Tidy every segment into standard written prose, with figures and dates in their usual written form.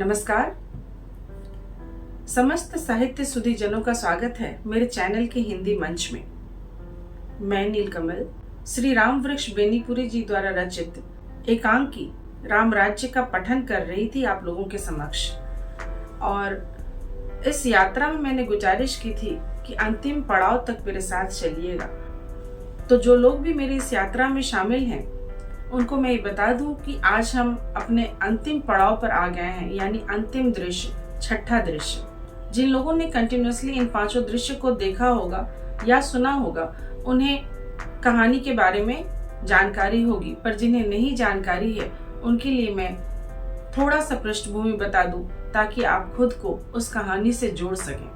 नमस्कार। समस्त साहित्य सुधी जनों का स्वागत है मेरे चैनल के हिंदी मंच में। मैं नीलकमल श्री राम वृक्ष बेनीपुरी जी द्वारा रचित एकांकी राम राज्य का पठन कर रही थी आप लोगों के समक्ष। और इस यात्रा में मैंने गुजारिश की थी कि अंतिम पड़ाव तक मेरे साथ चलिएगा। तो जो लोग भी मेरी इस यात्रा में शामिल हैं उनको मैं ये बता दूं कि आज हम अपने अंतिम पड़ाव पर आ गए हैं, यानी अंतिम दृश्य, छठा दृश्य। जिन लोगों ने कंटिन्यूअसली इन पांचों दृश्य को देखा होगा या सुना होगा उन्हें कहानी के बारे में जानकारी होगी, पर जिन्हें नहीं जानकारी है उनके लिए मैं थोड़ा सा पृष्ठभूमि बता दूं ताकि आप खुद को उस कहानी से जोड़ सकें।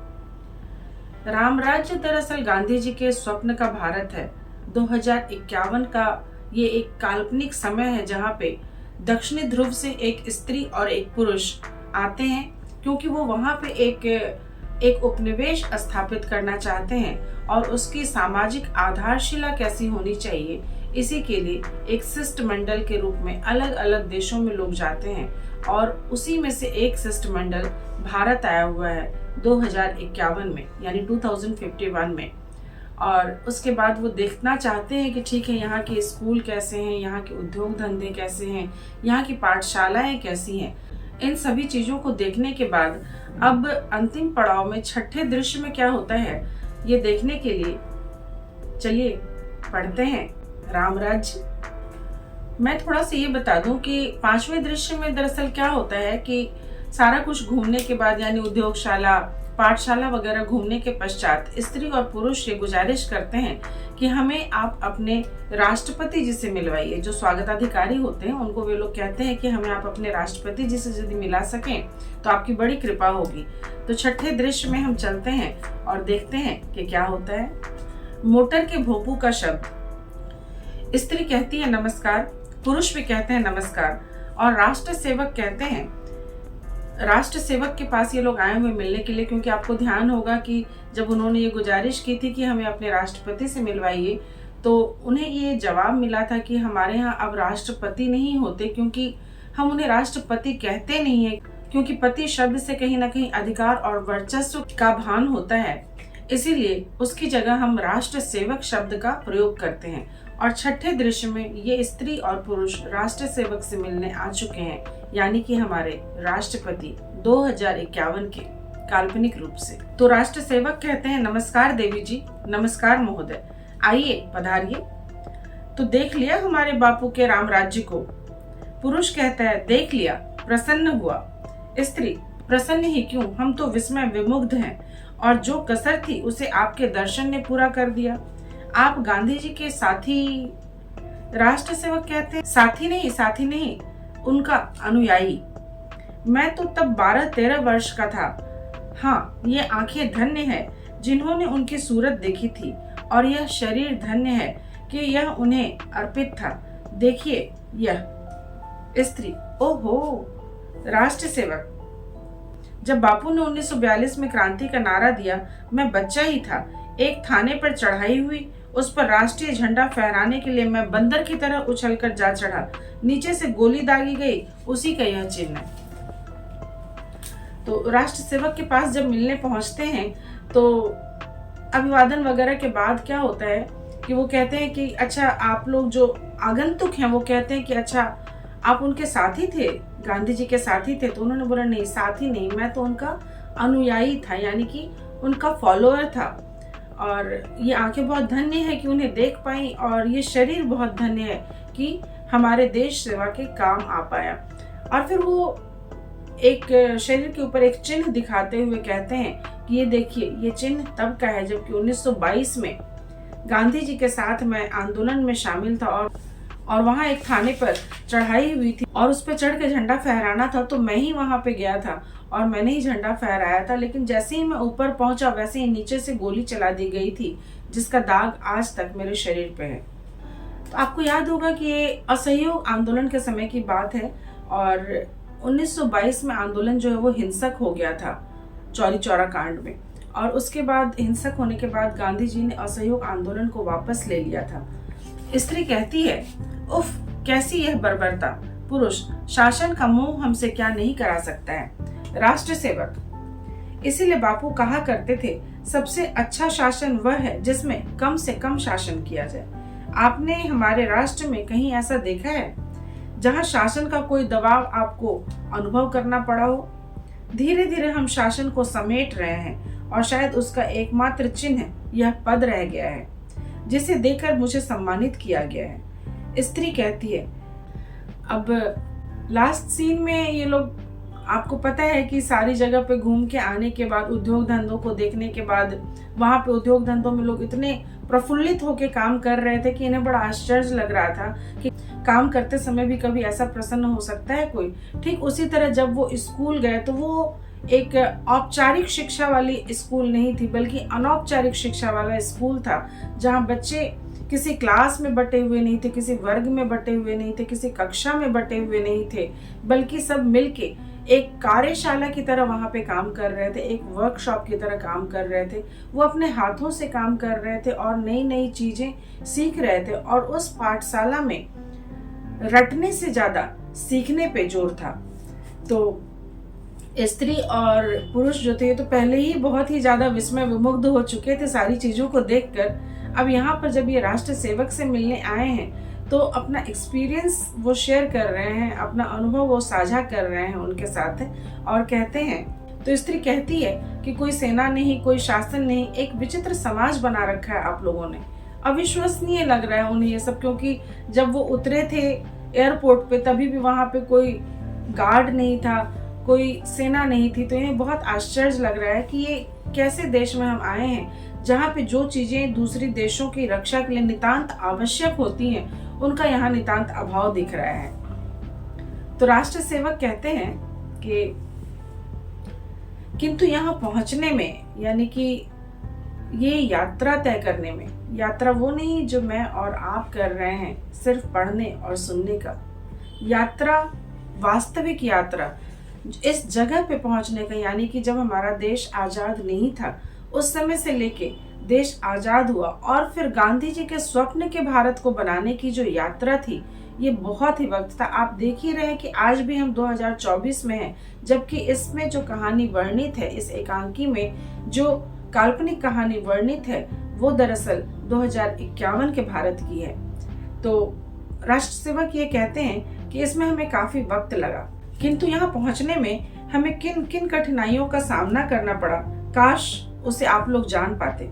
राम राज्य दरअसल गांधी जी के स्वप्न का भारत है। 2051 का ये एक काल्पनिक समय है जहाँ पे दक्षिणी ध्रुव से एक स्त्री और एक पुरुष आते हैं, क्योंकि वो वहाँ पे एक उपनिवेश स्थापित करना चाहते हैं और उसकी सामाजिक आधारशिला कैसी होनी चाहिए, इसी के लिए एक शिष्टमंडल के रूप में अलग अलग देशों में लोग जाते हैं। और उसी में से एक शिष्टमंडल भारत आया हुआ है 2051 में, यानी 2051 में। और उसके बाद वो देखना चाहते हैं कि ठीक है, यहाँ के स्कूल कैसे हैं, यहाँ के उद्योग धंधे कैसे हैं, यहाँ की पाठशालाएं कैसी हैं। इन सभी चीजों को देखने के बाद अब अंतिम पड़ाव में छठे दृश्य में क्या होता है, ये देखने के लिए चलिए पढ़ते हैं राम राज्य। मैं थोड़ा सा ये बता दूं कि पांचवें दृश्य में दरअसल क्या होता है कि सारा कुछ घूमने के बाद, यानी उद्योगशाला, पाठशाला वगैरह घूमने के पश्चात स्त्री और पुरुष ये गुजारिश करते हैं कि हमें आप अपने राष्ट्रपति जी से मिलवाइए। जो स्वागताधिकारी होते हैं उनको वे लोग कहते हैं कि हमें आप अपने राष्ट्रपति जी से यदि मिला सकें तो आपकी बड़ी कृपा होगी। तो छठे दृश्य में हम चलते हैं और देखते हैं कि क्या होता है। मोटर के भोंपू का शब्द। स्त्री कहती है नमस्कार, पुरुष भी कहते हैं नमस्कार, और राष्ट्र सेवक कहते हैं, राष्ट्र सेवक के पास ये लोग आए हुए मिलने के लिए, क्योंकि आपको ध्यान होगा कि जब उन्होंने ये गुजारिश की थी कि हमें अपने राष्ट्रपति से मिलवाइए, तो उन्हें ये जवाब मिला था कि हमारे यहाँ अब राष्ट्रपति नहीं होते, क्योंकि हम उन्हें राष्ट्रपति कहते नहीं है, क्योंकि पति शब्द से कहीं ना कहीं अधिकार और वर्चस्व का भान होता है, इसीलिए उसकी जगह हम राष्ट्र सेवक शब्द का प्रयोग करते हैं। और छठे दृश्य में ये स्त्री और पुरुष राष्ट्र सेवक से मिलने आ चुके हैं, यानी कि हमारे राष्ट्रपति 2051 के काल्पनिक रूप से। तो राष्ट्र सेवक कहते हैं नमस्कार देवी जी, नमस्कार महोदय, आइए पधारिए। तो देख लिया हमारे बापू के राम राज्य को? पुरुष कहता है देख लिया, प्रसन्न हुआ। स्त्री प्रसन्न ही क्यों, हम तो विस्मय विमुग्ध हैं, और जो कसर थी उसे आपके दर्शन ने पूरा कर दिया। आप गांधी जी के साथी? राष्ट्र सेवक कहते हैं साथी नहीं, उनका अनुयायी। मैं तो तब 12-13 वर्ष का था। हाँ, ये आंखें धन्य है जिन्होंने उनकी सूरत देखी थी, और यह शरीर धन्य है कि यह उन्हें अर्पित था। देखिए यह। स्त्री ओहो। राष्ट्र सेवक, जब बापू ने 1942 में क्रांति का नारा दिया, मैं बच्चा ही था। एक थाने पर चढ़ाई हुई, उस पर राष्ट्रीय झंडा फहराने के लिए मैं बंदर की तरह उछलकर जा चढ़ा। नीचे से गोली दागी गई, उसी का यह चिन्ह है। तो राष्ट्र सेवक के पास जब मिलने पहुंचते हैं तो अभिवादन वगैरह के बाद क्या होता है कि वो कहते हैं कि अच्छा, आप लोग जो आगंतुक हैं वो कहते हैं कि अच्छा आप उनके साथी थे, गांधी जी के साथी थे? तो उन्होंने बोला नहीं, साथी नहीं, मैं तो उनका अनुयायी था, यानी कि उनका फॉलोअर था। और ये आंखें बहुत धन्य है कि उन्हें देख पाई, और ये शरीर बहुत धन्य है कि हमारे देश सेवा के काम आ पाया। और फिर वो एक शरीर के ऊपर एक चिन्ह दिखाते हुए कहते हैं कि ये देखिए, ये चिन्ह तब का है जबकि 1922 में गांधी जी के साथ मैं आंदोलन में शामिल था, और वहाँ एक थाने पर चढ़ाई हुई थी और उस पर चढ़ के झंडा फहराना था, तो मैं ही वहाँ पे गया था और मैंने ही झंडा फहराया था। लेकिन जैसे ही मैं ऊपर पहुंचा वैसे ही नीचे से गोली चला दी गई थी, जिसका दाग आज तक मेरे शरीर पे है। तो आपको याद होगा कि ये असहयोग आंदोलन के समय की बात है, और 1922 में आंदोलन जो है वो हिंसक हो गया था चौरी चौरा कांड में, और उसके बाद हिंसक होने के बाद गांधी जी ने असहयोग आंदोलन को वापस ले लिया था। स्त्री कहती है उफ, कैसी यह बर्बरता, पुरुष, शासन का मोह हमसे क्या नहीं करा सकता है। राष्ट्र सेवक, इसीलिए बापू कहा करते थे, सबसे अच्छा शासन वह है जिसमें कम से कम शासन किया जाए। आपने हमारे राष्ट्र में कहीं ऐसा देखा है जहां शासन का कोई दबाव आपको अनुभव करना पड़ा हो? धीरे धीरे हम शासन को समेट रहे हैं और शायद उसका एकमात्र चिन्ह यह पद रह गया है जिसे देखकर मुझे सम्मानित किया गया है। स्त्री कहती है, अब लास्ट सीन में ये लोग, आपको पता है कि सारी जगह पे घूम के आने के बाद, उद्योग धंधों को देखने के बाद, वहां पे उद्योग धंधों में लोग इतने प्रफुल्लित होके काम कर रहे थे कि इन्हें बड़ा आश्चर्य लग रहा था कि काम करते समय भी कभी ऐसा प्रसन्न हो सकता है कोई। ठीक उसी तरह जब वो स्कूल गए तो वो एक औपचारिक शिक्षा वाली स्कूल नहीं थी, बल्कि अनौपचारिक शिक्षा वाला स्कूल था, जहाँ बच्चे किसी क्लास में बटे हुए नहीं थे, किसी वर्ग में बटे हुए नहीं थे, किसी कक्षा में बटे हुए नहीं थे, बल्कि सब मिलके एक कार्यशाला की तरह वहां पे काम कर रहे थे, एक वर्कशॉप की तरह काम कर रहे थे। वो अपने हाथों से काम कर रहे थे और नई नई चीजें सीख रहे थे, और उस पाठशाला में रटने से ज्यादा सीखने पे जोर था। तो स्त्री और पुरुष जो थे तो पहले ही बहुत ही ज्यादा विस्मय विमुग्ध हो चुके थे सारी चीजों को देखकर। अब यहाँ पर जब ये राष्ट्र सेवक से मिलने आए हैं तो अपना एक्सपीरियंस वो शेयर कर रहे हैं, अपना अनुभव वो साझा कर रहे हैं उनके साथ, और कहते हैं, तो स्त्री कहती है कि कोई सेना नहीं, कोई शासन नहीं, एक विचित्र समाज बना रखा है आप लोगों ने। अविश्वसनीय लग रहा है उन्हें ये सब, क्योंकि जब वो उतरे थे एयरपोर्ट पे तभी भी वहां पे कोई गार्ड नहीं था, कोई सेना नहीं थी, तो इन्हें बहुत आश्चर्य लग रहा है कि ये कैसे देश में हम आए हैं जहाँ पे जो चीजें दूसरी देशों की रक्षा के लिए नितांत आवश्यक होती हैं उनका यहाँ नितांत अभाव दिख रहा है। तो राष्ट्र सेवक कहते हैं कि किंतु यहाँ पहुंचने में, यानी कि ये यात्रा तय करने में, यात्रा वो नहीं जो मैं और आप कर रहे हैं सिर्फ पढ़ने और सुनने का, यात्रा वास्तविक यात्रा इस जगह पे पहुंचने का, यानी कि जब हमारा देश आजाद नहीं था उस समय से लेके देश आजाद हुआ और फिर गांधी जी के स्वप्न के भारत को बनाने की जो यात्रा थी, ये बहुत ही वक्त था। आप देख ही रहे हैं कि आज भी हम 2024 में हैं, जबकि इसमें जो कहानी वर्णित है, इस एकांकी में जो काल्पनिक कहानी वर्णित है, वो दरअसल 2051 के भारत की है। तो राष्ट्र सेवक ये कहते हैं कि इसमें हमें काफी वक्त लगा, किंतु यहाँ पहुंचने में हमें किन किन कठिनाइयों का सामना करना पड़ा, काश उसे आप लोग जान पाते।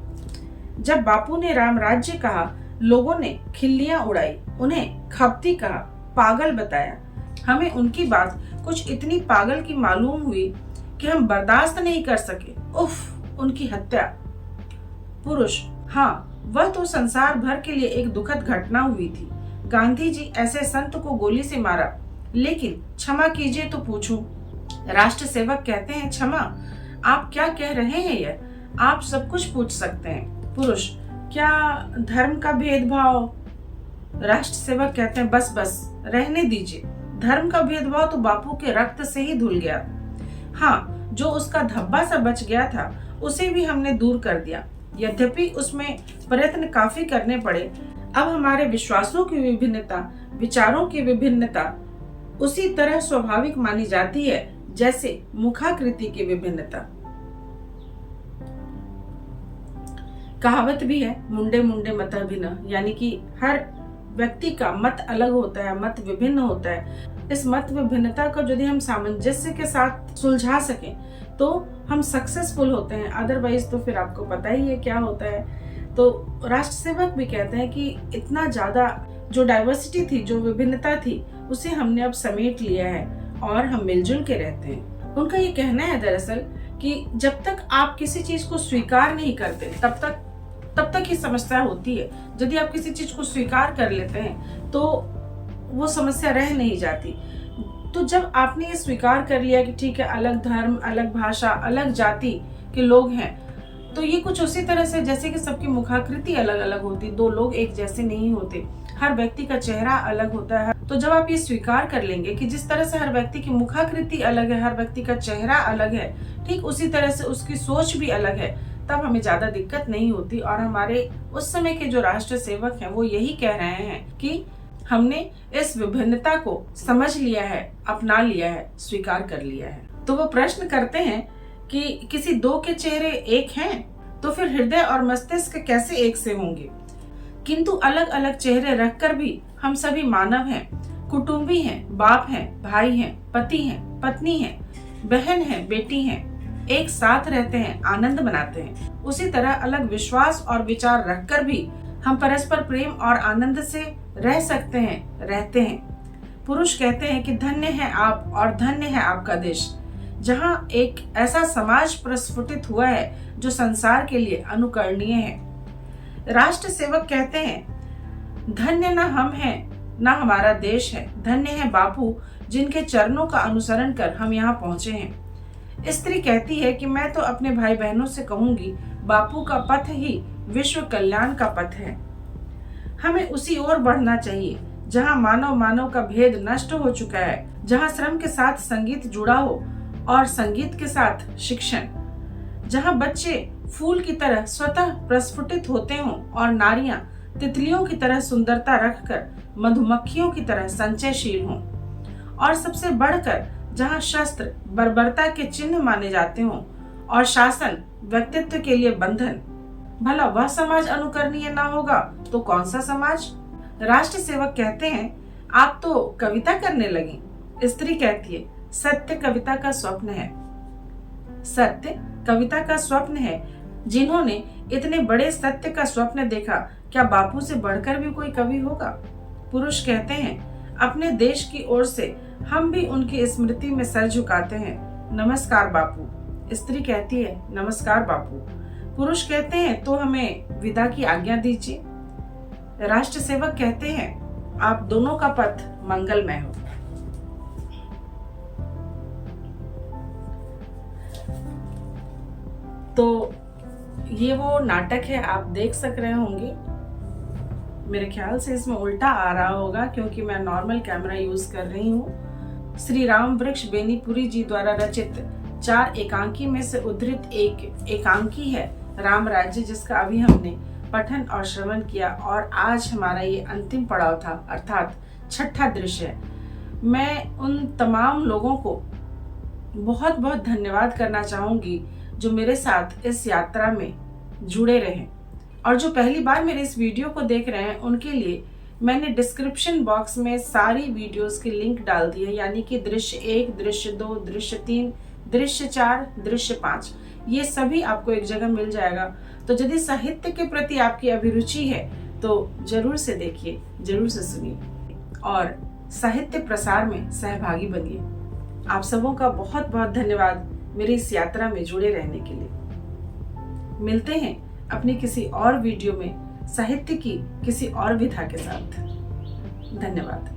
जब बापू ने राम राज्य कहा, लोगों ने खिल्लियां उड़ाई, उन्हें खपती कहा, पागल बताया। हमें उनकी बात कुछ इतनी पागल की मालूम हुई कि हम बर्दाश्त नहीं कर सके। उफ, उनकी हत्या। पुरुष, हाँ, वह तो संसार भर के लिए एक दुखद घटना हुई थी। गांधी जी ऐसे संत को गोली से मारा, लेकिन क्षमा कीजिए तो पूछूं। राष्ट्र सेवक कहते हैं, क्षमा? आप क्या कह रहे हैं? यह आप सब कुछ पूछ सकते हैं। पुरुष, क्या धर्म का भेदभाव? राष्ट्र सेवक कहते हैं, बस बस रहने दीजिए, धर्म का भेदभाव तो बापू के रक्त से ही धुल गया। हाँ, जो उसका धब्बा सा बच गया था उसे भी हमने दूर कर दिया, यद्यपि उसमें प्रयत्न काफी करने पड़े। अब हमारे विश्वासों की विभिन्नता, विचारों की विभिन्नता उसी तरह स्वाभाविक मानी जाती है जैसे मुखाकृति की विभिन्नता। कहावत भी है, मुंडे मुंडे मत भिन्न, यानी कि हर व्यक्ति का मत अलग होता है, मत विभिन्न होता है। इस मत विभिन्नता को यदि हम सामंजस्य के साथ सुलझा सकें तो हम सक्सेसफुल होते हैं, अदरवाइज तो फिर आपको पता ही है क्या होता है। तो राष्ट्र सेवक भी कहते हैं कि इतना ज्यादा जो डाइवर्सिटी थी, जो विभिन्नता थी, उसे हमने अब समेट लिया है और हम मिलजुल के रहते हैं। उनका ये कहना है दरअसल कि जब तक आप किसी चीज को स्वीकार नहीं करते तब तक ही समस्या होती है। यदि आप किसी चीज को स्वीकार कर लेते हैं तो वो समस्या रह नहीं जाती। तो जब आपने ये स्वीकार कर लिया कि ठीक है, अलग धर्म, अलग भाषा, अलग जाति के लोग हैं, तो ये कुछ उसी तरह से जैसे कि सबकी मुखाकृति अलग अलग होती, दो लोग एक जैसे नहीं होते, हर व्यक्ति का चेहरा अलग होता है। तो जब आप ये स्वीकार कर लेंगे कि जिस तरह से हर व्यक्ति की मुखाकृति अलग है, हर व्यक्ति का चेहरा अलग है, ठीक उसी तरह से उसकी सोच भी अलग है, तब हमें ज्यादा दिक्कत नहीं होती। और हमारे उस समय के जो राष्ट्र सेवक हैं वो यही कह रहे हैं कि हमने इस विभिन्नता को समझ लिया है, अपना लिया है, स्वीकार कर लिया है। तो वो प्रश्न करते हैं कि किसी दो के चेहरे एक हैं, तो फिर हृदय और मस्तिष्क कैसे एक से होंगे? किंतु अलग अलग चेहरे रखकर भी हम सभी मानव हैं, कुटुंबी हैं, बाप हैं, भाई हैं, पति हैं, पत्नी हैं, बहन हैं, बेटी हैं, एक साथ रहते हैं, आनंद मनाते हैं। उसी तरह अलग विश्वास और विचार रखकर भी हम परस्पर प्रेम और आनंद से रह सकते हैं, रहते हैं। पुरुष कहते हैं कि धन्य है आप और धन्य है आपका देश, जहां एक ऐसा समाज प्रस्फुटित हुआ है जो संसार के लिए अनुकरणीय है। राष्ट्र सेवक कहते हैं धन्य न हम हैं, न हमारा देश है, धन्य है बापू जिनके चरणों का अनुसरण कर हम यहाँ पहुंचे हैं। स्त्री कहती है कि मैं तो अपने भाई बहनों से कहूंगी, बापू का पथ ही विश्व कल्याण का पथ है। हमें उसी ओर बढ़ना चाहिए जहां मानव मानव का भेद नष्ट हो चुका है, जहां श्रम के साथ संगीत जुड़ा हो और संगीत के साथ शिक्षण, जहां बच्चे फूल की तरह स्वतः प्रस्फुटित होते हों और नारियां तितलियों की तरह सुंदरता रखकर मधुमक्खियों की तरह संचयशील हों, और सबसे बढ़कर जहां शस्त्र बर्बरता के चिन्ह माने जाते हों और शासन व्यक्तित्व के लिए बंधन। भला वह समाज अनुकरणीय ना होगा तो कौन सा समाज? राष्ट्र सेवक कहते हैं आप तो कविता करने लगी। स्त्री कहती है सत्य कविता का स्वप्न है। सत्य कविता का स्वप्न है। जिन्होंने इतने बड़े सत्य का स्वप्न देखा, क्या बापू से बढ़कर भी कोई कवि होगा? पुरुष कहते हैं अपने देश की ओर से हम भी उनकी स्मृति में सर झुकाते हैं, नमस्कार बापू। स्त्री कहती है नमस्कार बापू। पुरुष कहते हैं तो हमें विदा की आज्ञा दीजिए। राष्ट्र सेवक कहते हैं आप दोनों का पथ मंगलमय हो। तो ये वो नाटक है, आप देख सक रहे होंगे। मेरे ख्याल से इसमें उल्टा आ रहा होगा क्योंकि मैं नॉर्मल कैमरा यूज कर रही हूँ। श्री राम वृक्ष बेनीपुरी जी द्वारा रचित 4 एकांकी में से उद्धृत एक एकांकी है राम राज्य, जिसका अभी हमने पठन और श्रवण किया और आज हमारा ये अंतिम पड़ाव था, अर्थात छठा दृश्य। मैं उन तमाम लोगों को बहुत बहुत धन्यवाद करना चाहूंगी जो मेरे साथ इस यात्रा में जुड़े रहे, और जो पहली बार मेरे इस वीडियो को देख रहे हैं उनके लिए मैंने डिस्क्रिप्शन बॉक्स में सारी वीडियोस की लिंक डाल दी है, यानी कि दृश्य 1, दृश्य 2, दृश्य 3, दृश्य 4, दृश्य 5, ये सभी आपको एक जगह मिल जाएगा। तो यदि साहित्य के प्रति आपकी अभिरुचि है तो जरूर से देखिए, जरूर से सुनिए और साहित्य प्रसार में सहभागी बनिए। आप सबों का बहुत बहुत धन्यवाद मेरी इस यात्रा में जुड़े रहने के लिए। मिलते हैं अपनी किसी और वीडियो में साहित्य की किसी और विधा के साथ। धन्यवाद।